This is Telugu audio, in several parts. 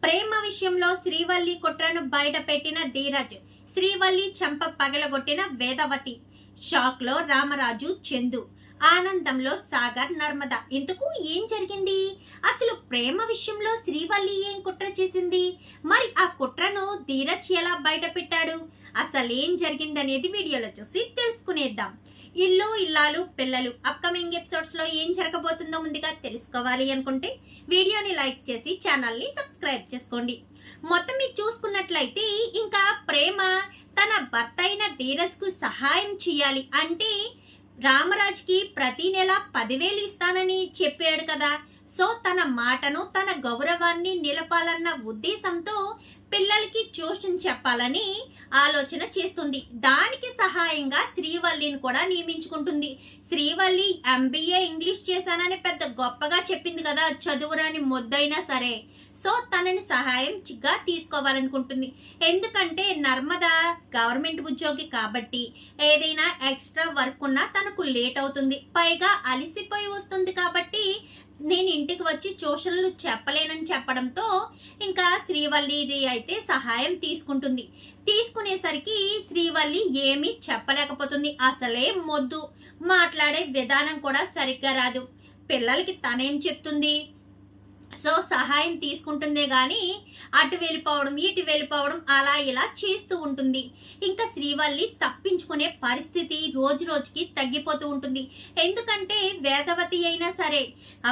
ప్రేమ విషయంలో శ్రీవల్లి కుట్రను బయటపెట్టిన ధీరజ్, శ్రీవల్లి చెంప పగలగొట్టిన వేదవతి, షాక్ లో రామరాజు, చందు, ఆనందంలో సాగర్, నర్మద. ఇంతకు ఏం జరిగింది? అసలు ప్రేమ విషయంలో శ్రీవల్లి ఏం కుట్ర చేసింది? మరి ఆ కుట్రను ధీరజ్ ఎలా బయట పెట్టాడు? అసలేం జరిగిందనేది వీడియోలో చూసి తెలుసుకునేద్దాం. ఇల్లు ఇల్లాలు పిల్లలు అప్కమింగ్ ఎపిసోడ్స్ లో ఏం జరగబోతుందో ముందుగా తెలుసుకోవాలి అనుకుంటే వీడియోని లైక్ చేసి ఛానల్ ని సబ్స్క్రైబ్ చేసుకోండి. మొత్తం మీరు చూసుకున్నట్లయితే ఇంకా ప్రేమ తన భర్త అయిన ధీరజ్ కు సహాయం చేయాలి అంటే రామరాజ్కి ప్రతి నెల 10,000 ఇస్తానని చెప్పాడు కదా. సో తన మాటను తన గౌరవాన్ని నిలపాలన్న ఉద్దేశంతో పిల్లలకి ట్యూషన్ చెప్పాలని ఆలోచన చేస్తుంది. దానికి సహాయంగా శ్రీవల్లిని కూడా నియమించుకుంటుంది. శ్రీవల్లి MBA ఇంగ్లీష్ చేశానని పెద్ద గొప్పగా చెప్పింది కదా, చదువురాని మొద్దైనా సరే. సో తనని సహాయంగా తీసుకోవాలనుకుంటుంది. ఎందుకంటే నర్మద గవర్నమెంట్ ఉద్యోగి కాబట్టి ఏదైనా ఎక్స్ట్రా వర్క్ ఉన్నా తనకు లేట్ అవుతుంది, పైగా అలసిపోయి వస్తుంది. కాబట్టి నేను ఇంటికి వచ్చి ట్యూషన్లు చెప్పలేనని చెప్పడంతో ఇంకా శ్రీవల్లిది అయితే సహాయం తీసుకుంటుంది. తీసుకునేసరికి శ్రీవల్లి ఏమీ చెప్పలేకపోతుంది. అసలే మొద్దు, మాట్లాడే విధానం కూడా సరిగ్గా రాదు. పిల్లలకి తనేం చెప్తుంది? సో సహాయం తీసుకుంటుందే గాని అటు వెళ్ళిపోవడం ఇటు వెళ్ళిపోవడం అలా ఇలా చేస్తూ ఉంటుంది. ఇంకా శ్రీవల్లి తప్పించుకునే పరిస్థితి రోజు రోజుకి తగ్గిపోతూ ఉంటుంది. ఎందుకంటే వేదవతి అయినా సరే,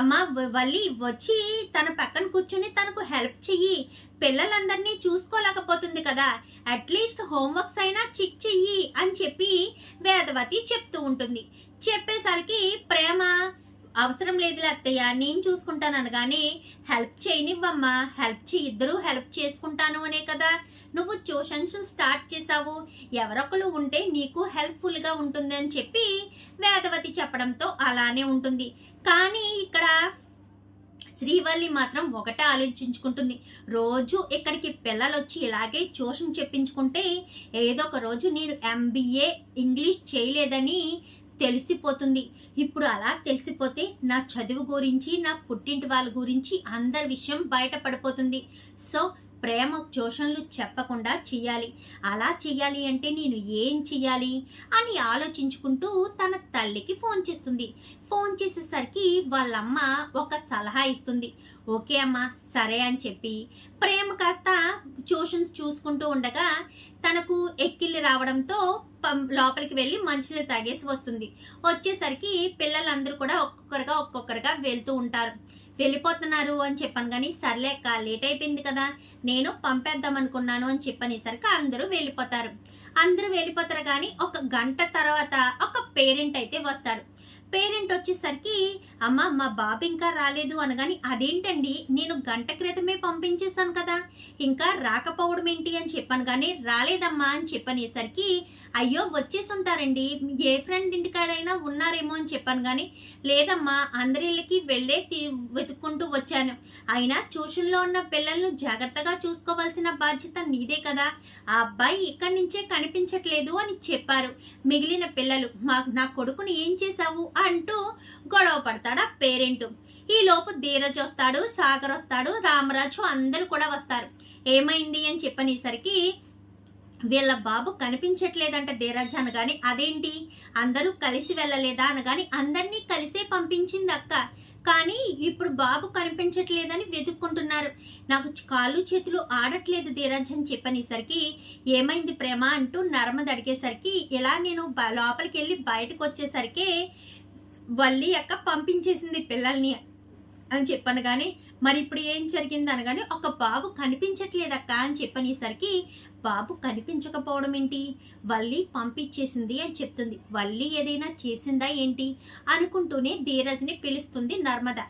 అమ్మ వల్లి వచ్చి తన పక్కన కూర్చుని తనకు హెల్ప్ చెయ్యి, పిల్లలందరినీ చూసుకోలేకపోతుంది కదా, అట్లీస్ట్ హోంవర్క్స్ అయినా చెక్ చెయ్యి అని చెప్పి వేదవతి చెప్తూ ఉంటుంది. చెప్పేసరికి ప్రేమ అవసరం లేదులే అత్తయ్య, నేను చూసుకుంటాను అనగానే హెల్ప్ చేయనివ్వమ్మా, హెల్ప్ చేయి, ఇద్దరు హెల్ప్ చేసుకుంటాను అనే కదా నువ్వు ట్యూషన్స్ స్టార్ట్ చేసావు, ఎవరొకరు ఉంటే నీకు హెల్ప్ఫుల్గా ఉంటుంది అని చెప్పి వేదవతి చెప్పడంతో అలానే ఉంటుంది. కానీ ఇక్కడ శ్రీవల్లి మాత్రం ఒకటే ఆలోచించుకుంటుంది, రోజు ఇక్కడికి పిల్లలు వచ్చి ఇలాగే ట్యూషన్ చెప్పించుకుంటే ఏదో ఒక రోజు నేను MBA ఇంగ్లీష్ చేయలేదని తెలిసిపోతుంది. ఇప్పుడు అలా తెలిసిపోతే నా చదువు గురించి, నా పుట్టింటి వాళ్ళ గురించి అందరి విషయం బయటపడిపోతుంది. సో ప్రేమ ట్యూషన్లు చెప్పకుండా చెయ్యాలి. అలా చెయ్యాలి అంటే నేను ఏం చెయ్యాలి అని ఆలోచించుకుంటూ తన తల్లికి ఫోన్ చేస్తుంది. ఫోన్ చేసేసరికి వాళ్ళమ్మ ఒక సలహా ఇస్తుంది. ఓకే అమ్మా సరే అని చెప్పి ప్రేమ కాస్త ట్యూషన్స్ చూసుకుంటూ ఉండగా తనకు ఎక్కిళ్ళు రావడంతో లోపలికి వెళ్ళి మంచినీళ్ళు తాగేసి వస్తుంది. వచ్చేసరికి పిల్లలందరూ కూడా ఒక్కొక్కరుగా వెళ్తూ ఉంటారు. వెళ్ళిపోతున్నారు అని చెప్పాను కానీ సర్లేక లేట్ అయిపోయింది కదా, నేను పంపేద్దాం అనుకున్నాను అని చెప్పనేసరికి అందరూ వెళ్ళిపోతారు. కానీ ఒక గంట తర్వాత ఒక పేరెంట్ అయితే వస్తాడు. పేరెంట్ వచ్చేసరికి అమ్మ మా బాబు ఇంకా రాలేదు అనగాని, అదేంటండి నేను గంట క్రితమే పంపించేశాను కదా, ఇంకా రాకపోవడం ఏంటి అని చెప్పాను కానీ రాలేదమ్మా అని చెప్పనేసరికి, అయ్యో వచ్చేసి ఉంటారండి, ఏ ఫ్రెండ్ ఇంటికాడైనా ఉన్నారేమో అని చెప్పాను కానీ లేదమ్మా అందరి ఇళ్ళకి వెళ్ళే వెతుక్కుంటూ వచ్చాను, అయినా ట్యూషన్లో ఉన్న పిల్లలను జాగ్రత్తగా చూసుకోవాల్సిన బాధ్యత నీదే కదా, ఆ అబ్బాయి ఇక్కడి నుంచే కనిపించట్లేదు అని చెప్పారు మిగిలిన పిల్లలు, నా కొడుకుని ఏం చేశావు అంటూ గొడవ పడతాడా పేరెంట్. ఈ లోపు ధీరజ్ వస్తాడు, సాగర్ వస్తాడు, రామరాజు అందరూ కూడా వస్తారు. ఏమైంది అని చెప్పనేసరికి వీళ్ళ బాబు కనిపించట్లేదంట ధీరజ్ అనగాని, అదేంటి అందరూ కలిసి వెళ్ళలేదా అనగాని, అందరినీ కలిసే పంపించింది అక్క, కానీ ఇప్పుడు బాబు కనిపించట్లేదని వెతుక్కుంటున్నారు, నాకు కాళ్ళు చేతులు ఆడట్లేదు ధీరజ్ అని చెప్పనేసరికి, ఏమైంది ప్రేమ అంటూ నర్మద అడిగేసరికి, ఇలా నేను లోపలికి వెళ్ళి బయటకు వచ్చేసరికి వల్లి అక్క పంపించేసింది పిల్లల్ని అని చెప్పాను కానీ మరి ఇప్పుడు ఏం జరిగింది అనగానే, ఒక బాబు కనిపించట్లేదక్క అని చెప్పనేసరికి, బాబు కనిపించకపోవడం ఏంటి, వల్లి పంపించేసింది అని చెప్తుంది. వల్లి ఏదైనా చేసిందా ఏంటి అనుకుంటూనే ధీరజ్ని పిలుస్తుంది నర్మద.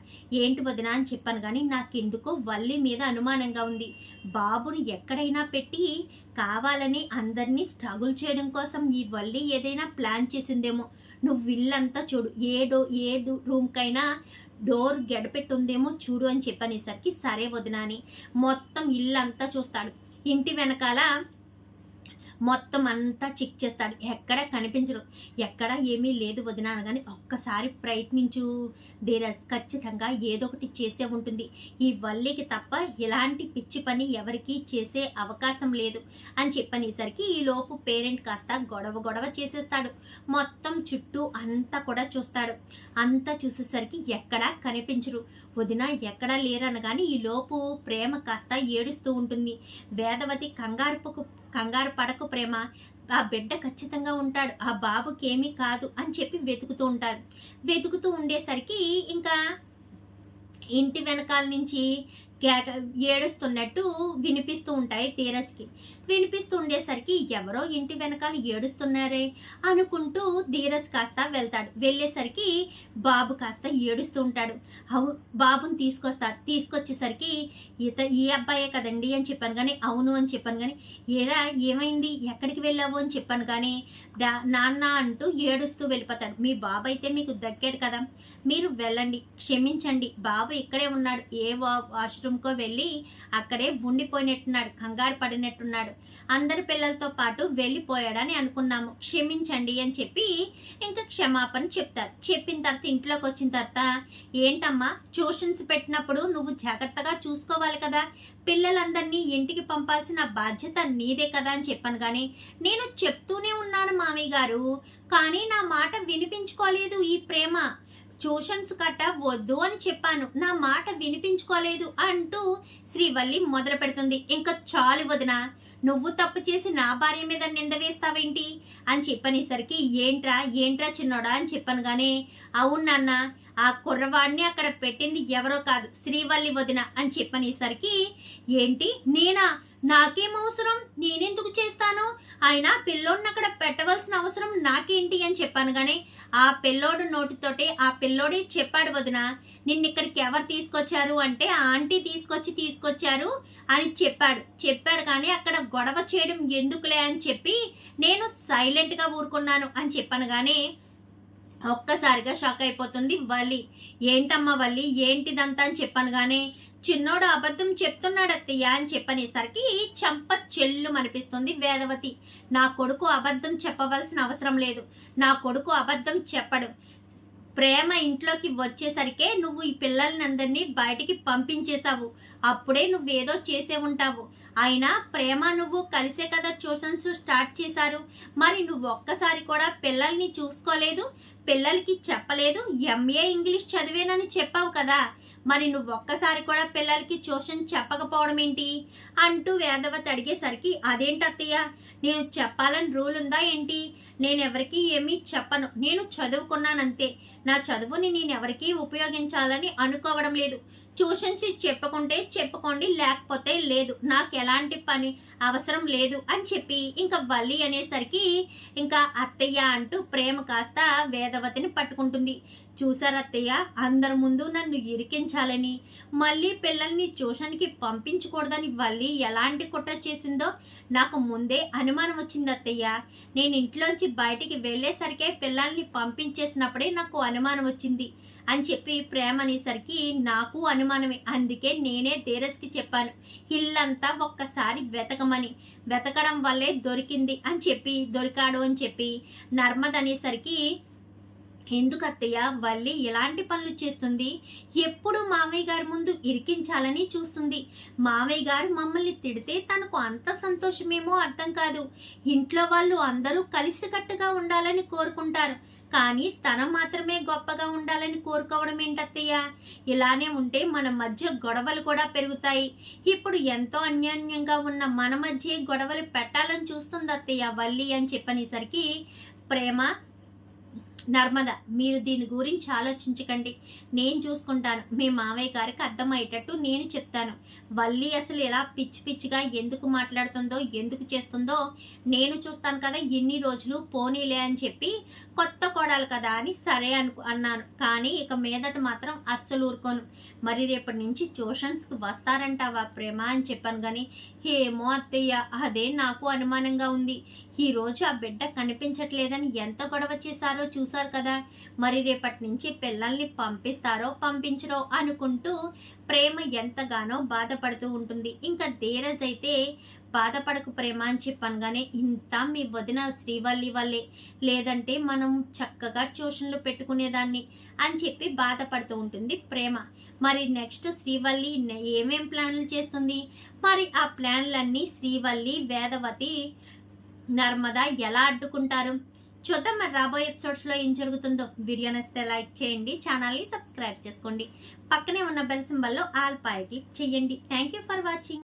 ఏంటి వదిన అని చెప్పాను కానీ నాకెందుకో వల్లి మీద అనుమానంగా ఉంది, బాబుని ఎక్కడైనా పెట్టి కావాలని అందరినీ స్ట్రగుల్ చేయడం కోసం ఈ వల్లి ఏదైనా ప్లాన్ చేసిందేమో, నువ్వు ఇల్లంతా చూడు, ఏ రూమ్కైనా డోర్ గడపెట్టుందేమో చూడు అని చెప్పనేసరికి, సరే వదిన అని మొత్తం ఇల్లంతా చూస్తాడు. ఇంటి వెనకాల మొత్తం అంతా చెక్ చేస్తాడు, ఎక్కడ కనిపించరు. ఎక్కడ ఏమీ లేదు వదిన అనగానే, ఒక్కసారి ప్రయత్నించు ధీరజ్, ఖచ్చితంగా ఏదో ఒకటి చేసే ఉంటుంది. ఈ వల్లికి తప్ప ఇలాంటి పిచ్చి పని ఎవరికీ చేసే అవకాశం లేదు అని చెప్పనేసరికి ఈలోపు పేరెంట్ కాస్త గొడవ చేసేస్తాడు. మొత్తం చుట్టూ అంతా కూడా చూస్తాడు. అంతా చూసేసరికి ఎక్కడా కనిపించరు. వదిన ఎక్కడా లేరనగానే ఈలోపు ప్రేమ కాస్త ఏడుస్తూ ఉంటుంది. వేదవతి కంగారు పడకు ప్రేమ, ఆ బిడ్డ ఖచ్చితంగా ఉంటాడు, ఆ బాబుకి ఏమీ కాదు అని చెప్పి వెతుకుతూ ఉండేసరికి ఇంకా ఇంటి వెనకాల నుంచి ఏడుస్తున్నట్టు వినిపిస్తూ ఉంటాయి ధీరజ్కి. వినిపిస్తూ ఉండేసరికి ఎవరో ఇంటి వెనకాల ఏడుస్తున్నారే అనుకుంటూ ధీరజ్ కాస్త వెళ్తాడు. వెళ్ళేసరికి బాబు కాస్త ఏడుస్తూ ఉంటాడు. బాబుని తీసుకొచ్చేసరికి ఈ అబ్బాయే కదండి అని చెప్పాను కానీ, అవును అని చెప్పాను కానీ, ఏరా ఏమైంది, ఎక్కడికి వెళ్ళావు అని చెప్పాను కానీ, నాన్న అంటూ ఏడుస్తూ వెళ్ళిపోతాడు. మీ బాబు అయితే మీకు దక్కాడు కదా, మీరు వెళ్ళండి, క్షమించండి, బాబు ఇక్కడే ఉన్నాడు, ఏ వాష్రూమ్కో వెళ్ళి అక్కడే ఉండిపోయినట్టున్నాడు, కంగారు పడినట్టున్నాడు, అందరి పిల్లలతో పాటు వెళ్ళిపోయాడని అనుకున్నాము, క్షమించండి అని చెప్పి ఇంకా క్షమాపణ చెప్తారు. చెప్పిన తర్వాత ఇంట్లోకి వచ్చిన తర్వాత, ఏంటమ్మా ట్యూషన్స్ పెట్టినప్పుడు నువ్వు జాగ్రత్తగా చూసుకోవాలి కదా, పిల్లలందరినీ ఇంటికి పంపాల్సిన బాధ్యత నీదే కదా అని చెప్పాను కానీ, నేను చెప్తూనే ఉన్నాను మామయ్య గారు, కానీ నా మాట వినిపించుకోలేదు ఈ ప్రేమ, ట్యూషన్స్ కట్ట వద్దు అని చెప్పాను, నా మాట వినిపించుకోలేదు అంటూ శ్రీవల్లి మొదలు పెడుతుంది. ఇంకా చాలు వదిన, నువ్వు తప్పు చేసి నా భార్య మీద నింద వేస్తావేంటి అని చెప్పనేసరికి, ఏంట్రా చిన్నోడా అని చెప్పాను కానీ, అవును నాన్న, ఆ కుర్రవాడిని అక్కడ పెట్టింది ఎవరో కాదు, శ్రీవల్లి వదిన అని చెప్పనేసరికి, ఏంటి నేనా, నాకేం అవసరం, నేనెందుకు చేస్తాను, అయినా పిల్లోడిని అక్కడ పెట్టవలసిన అవసరం నాకేంటి అని చెప్పాను కానీ, ఆ పిల్లోడు నోటితోటే ఆ పిల్లోడే చెప్పాడు వదిన, నిన్నిక్కడికి ఎవరు తీసుకొచ్చారు అంటే ఆ ఆంటీ తీసుకొచ్చారు అని చెప్పాడు కానీ అక్కడ గొడవ చేయడం ఎందుకులే అని చెప్పి నేను సైలెంట్గా ఊరుకున్నాను అని చెప్పాను కానీ, ఒక్కసారిగా షాక్ అయిపోతుంది వల్లి. ఏంటమ్మా వల్లి, ఏంటిదంతా అని చెప్పాను కానీ, చిన్నోడు అబద్ధం చెప్తున్నాడు అత్తయ్య అని చెప్పనేసరికి చంప చెల్లు అనిపిస్తుంది వేదవతి. నా కొడుకు అబద్ధం చెప్పవలసిన అవసరం లేదు, నా కొడుకు అబద్ధం చెప్పడు, ప్రేమ ఇంట్లోకి వచ్చేసరికే నువ్వు ఈ పిల్లలందరినీ బయటికి పంపించేశావు, అప్పుడే నువ్వేదో చేసే ఉంటావు, అయినా ప్రేమ నువ్వు కలిసే కదా ట్యూషన్స్ స్టార్ట్ చేశారు, మరి నువ్వు ఒక్కసారి కూడా పిల్లల్ని చూసుకోలేదు, పిల్లలకి చెప్పలేదు, ఎంఏ ఇంగ్లీష్ చదివేనని చెప్పావు కదా, మరి నువ్వు ఒక్కసారి కూడా పిల్లలకి ట్యూషన్ చెప్పకపోవడం ఏంటి అంటూ వేదవతి అడిగేసరికి, అదేంటత్తయ్య, నేను చెప్పాలని రూల్ ఉందా ఏంటి, నేను ఎవరికి ఏమీ చెప్పను, నేను చదువుకున్నానంతే, నా చదువుని నేను ఎవరికీ ఉపయోగించాలని అనుకోవడం లేదు, ట్యూషన్స్ చెప్పుకోండి, లేకపోతే లేదు, నాకు ఎలాంటి పని అవసరం లేదు అని చెప్పి ఇంకా వల్లి అనేసరికి ఇంకా అత్తయ్య అంటూ ప్రేమ కాస్త వేదవతిని పట్టుకుంటుంది. చూసారు అత్తయ్య, అందరి ముందు నన్ను ఇరికించాలని, మళ్ళీ పిల్లల్ని ట్యూషన్కి పంపించకూడదని వల్లి ఎలాంటి కుట్ర చేసిందో నాకు ముందే అనుమానం వచ్చింది అత్తయ్య, నేను ఇంట్లోంచి బయటికి వెళ్ళేసరికే పిల్లల్ని పంపించేసినప్పుడే నాకు అనుమానం వచ్చింది అని చెప్పి ప్రేమ అనేసరికి నాకు అనుమానమే, అందుకే నేనే ధీరజ్కి చెప్పాను ఇల్లంతా ఒక్కసారి వెతకడం వల్లే దొరికాడు అని చెప్పి నర్మద అనేసరికి, ఎందుకు అత్తయ్య వల్లి ఎలాంటి పనులు చేస్తుంది, ఎప్పుడు మామయ్య గారి ముందు ఇరికించాలని చూస్తుంది, మామయ్య గారు మమ్మల్ని తిడితే తనకు అంత సంతోషమేమో అర్థం కాదు, ఇంట్లో వాళ్ళు అందరూ కలిసికట్టుగా ఉండాలని కోరుకుంటారు, కానీ తన మాత్రమే గొప్పగా ఉండాలని కోరుకోవడం ఏంటత్తయ్య, ఇలానే ఉంటే మన మధ్య గొడవలు కూడా పెరుగుతాయి, ఇప్పుడు ఎంతో అన్యోన్యంగా ఉన్న మన మధ్య గొడవలు పెట్టాలని చూస్తుంది అత్తయ్య వల్లి అని చెప్పనేసరికి, ప్రేమ నర్మద, మీరు దీని గురించి ఆలోచించకండి, నేను చూసుకుంటాను, మీ మావయ్య గారికి అర్థమయ్యేటట్టు నేను చెప్తాను, వల్లి అసలు ఎలా పిచ్చిగా ఎందుకు మాట్లాడుతుందో ఎందుకు చేస్తుందో నేను చూస్తాను కదా, ఎన్ని రోజులు పోనీలే అని చెప్పి కొత్త కోడలు కదా అని సరే అన్నాను, కానీ ఇక మీదట మాత్రం అస్సలు ఊరుకోను, మరి రేపటి నుంచి ట్యూషన్స్కి వస్తారంటావా ప్రేమ అని చెప్పాను కానీ, ఏమో అత్తయ్య అదే నాకు అనుమానంగా ఉంది, ఈరోజు ఆ బిడ్డ కనిపించట్లేదని ఎంత గొడవ చేశారో చూసారు కదా. మరి రేపటి నుంచి పిల్లల్ని పంపిస్తారో పంపించరో అనుకుంటూ ప్రేమ ఎంతగానో బాధపడుతూ ఉంటుంది. ఇంకా ధీరజ్ అయితే బాధపడకు ప్రేమ అని చెప్పనగానే, ఇంత మీ వదిన శ్రీవల్లి వల్లే, లేదంటే మనం చక్కగా ట్యూషన్లు పెట్టుకునేదాన్ని అని చెప్పి బాధపడుతూ ఉంటుంది ప్రేమ. మరి నెక్స్ట్ శ్రీవల్లి ఏమేం ప్లాన్లు చేస్తుంది, మరి ఆ ప్లాన్లన్నీ శ్రీవల్లి, వేదవతి, నర్మద ఎలా అడ్డుకుంటారు చూద్దాం. మరి రాబోయే ఎపిసోడ్స్లో ఏం జరుగుతుందో. వీడియో నచ్చితే లైక్ చేయండి, ఛానల్ని సబ్స్క్రైబ్ చేసుకోండి, పక్కనే ఉన్న బెల్ సింబల్లో ఆల్ పై క్లిక్ చేయండి. Thank you for watching.